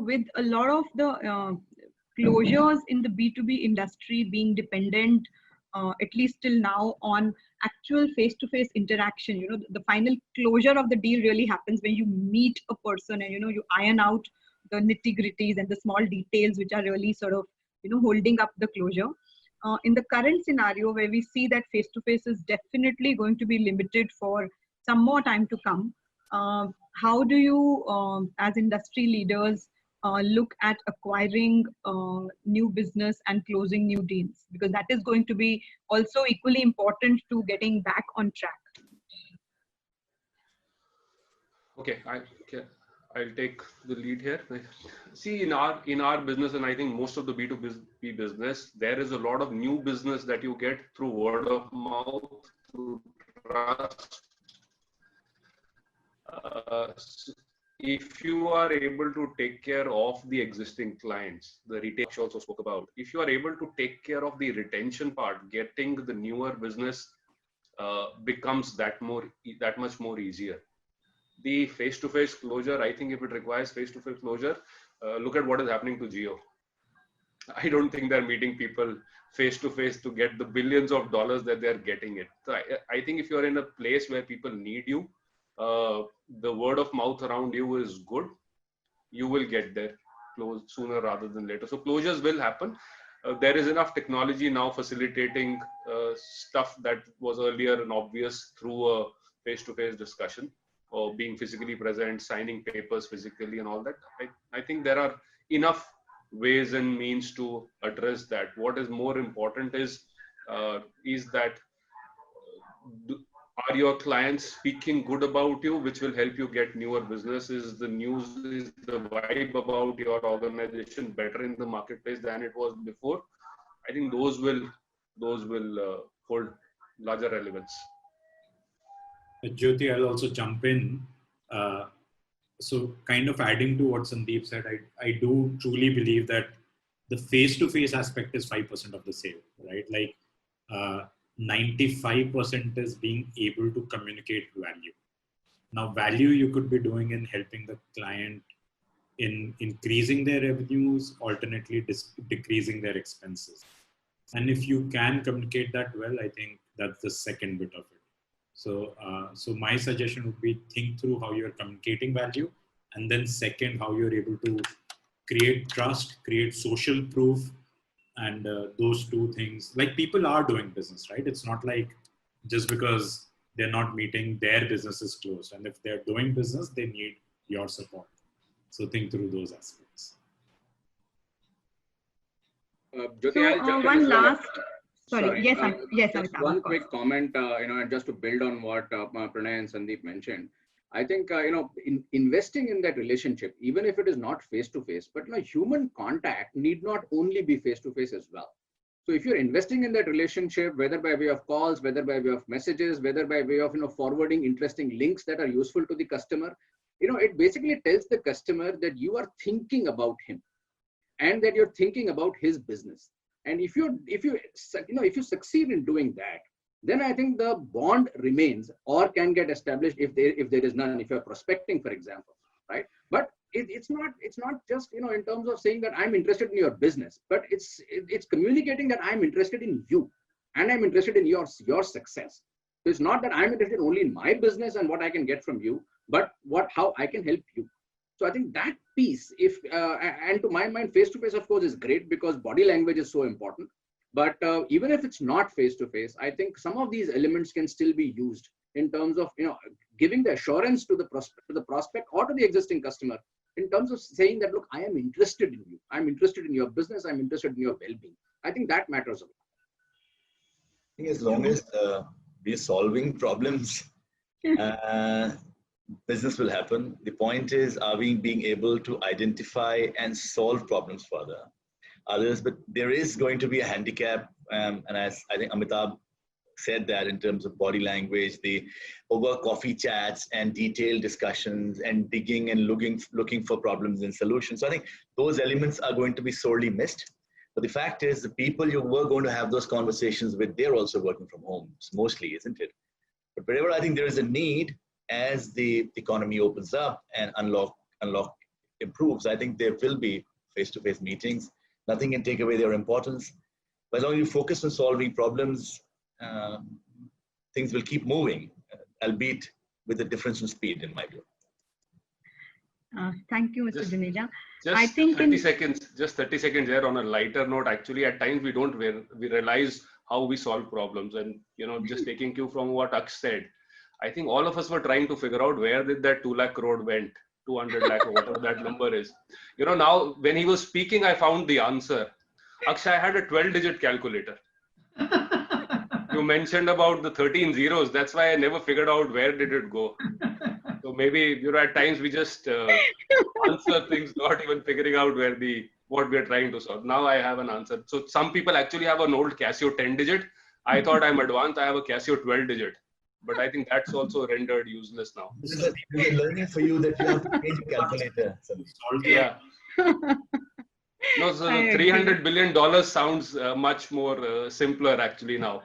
with a lot of the closures in the B2B industry being dependent, at least till now, on actual face-to-face interaction. The final closure of the deal really happens when you meet a person and, you iron out the nitty-gritties and the small details which are really sort of, holding up the closure. In the current scenario where we see that face-to-face is definitely going to be limited for some more time to come, how do you, as industry leaders, look at acquiring new business and closing new deals? Because that is going to be also equally important to getting back on track. Okay, I'll take the lead here. See, in our business, and I think most of the B2B business, there is a lot of new business that you get through word of mouth, through trust. If you are able to take care of the existing clients, the retail also spoke about, if you are able to take care of the retention part, getting the newer business becomes that much more easier. The face-to-face closure, I think if it requires face-to-face closure, look at what is happening to Jio. I don't think they're meeting people face-to-face to get the billions of dollars that they're getting it. So I think if you're in a place where people need you, the word of mouth around you is good, you will get there sooner rather than later. So closures will happen. There is enough technology now facilitating stuff that was earlier and obvious through a face-to-face discussion, or being physically present, signing papers physically and all that. I think there are enough ways and means to address that. What is more important is that are your clients speaking good about you, which will help you get newer businesses? The news is the vibe about your organization better in the marketplace than it was before? I think those will hold larger relevance. Jyoti, I'll also jump in. So kind of adding to what Sandeep said, I do truly believe that the face-to-face aspect is 5% of the sale, right? Like 95% is being able to communicate value. Now, value you could be doing in helping the client in increasing their revenues, alternately decreasing their expenses. And if you can communicate that well, I think that's the second bit of it. So my suggestion would be think through how you're communicating value, and then second, how you're able to create trust, create social proof, and those two things. Like, people are doing business, right? It's not like just because they're not meeting, their business is closed. And if they're doing business, they need your support. So think through those aspects. Jyoti, so, one last. Sorry. Yes. Just one quick comment, and just to build on what Pranay and Sandeep mentioned. I think, in investing in that relationship, even if it is not face-to-face, but human contact need not only be face-to-face as well. So if you're investing in that relationship, whether by way of calls, whether by way of messages, whether by way of, forwarding interesting links that are useful to the customer, it basically tells the customer that you are thinking about him and that you're thinking about his business. And if you succeed in doing that, then I think the bond remains or can get established if there is none, if you're prospecting, for example, right? But it's not just, in terms of saying that I'm interested in your business, but it's communicating that I'm interested in you and I'm interested in your success. So it's not that I'm interested only in my business and what I can get from you, but how I can help you. So I think that piece, and to my mind, face-to-face, of course, is great because body language is so important. But even if it's not face-to-face, I think some of these elements can still be used in terms of, giving the assurance to the prospect or to the existing customer in terms of saying that, look, I am interested in you. I'm interested in your business. I'm interested in your well-being. I think that matters a lot. I think as long as we're solving problems, business will happen. The point is, are we being able to identify and solve problems for others? But there is going to be a handicap, and as I think Amitabh said that in terms of body language, the over coffee chats and detailed discussions and digging and looking for problems and solutions. So I think those elements are going to be sorely missed. But the fact is, the people you were going to have those conversations with, they're also working from home, mostly, isn't it? But wherever I think there is a need, as the economy opens up and unlock improves, I think there will be face-to-face meetings. Nothing can take away their importance. But as long as you focus on solving problems, things will keep moving, albeit with a difference in speed, in my view. Thank you, Mr. Just- Juneja. Just I think 30 seconds, just 30 seconds here on a lighter note. Actually, at times we don't we realize how we solve problems. And, just taking cue from what Aksh said, I think all of us were trying to figure out where did that 2 lakh crore went, 200 lakh, or whatever that number is. Now when he was speaking, I found the answer. Aksh, I had a 12-digit calculator. You mentioned about the 13 zeros. That's why I never figured out where did it go. So maybe, at times we just answer things, not even figuring out what we are trying to solve. Now I have an answer. So some people actually have an old Casio 10-digit. I thought I'm advanced. I have a Casio 12-digit. But I think that's also rendered useless now. This is a learning for you that you have to change your calculator. Yeah. No, so I the agree. $300 billion sounds much more simpler actually now.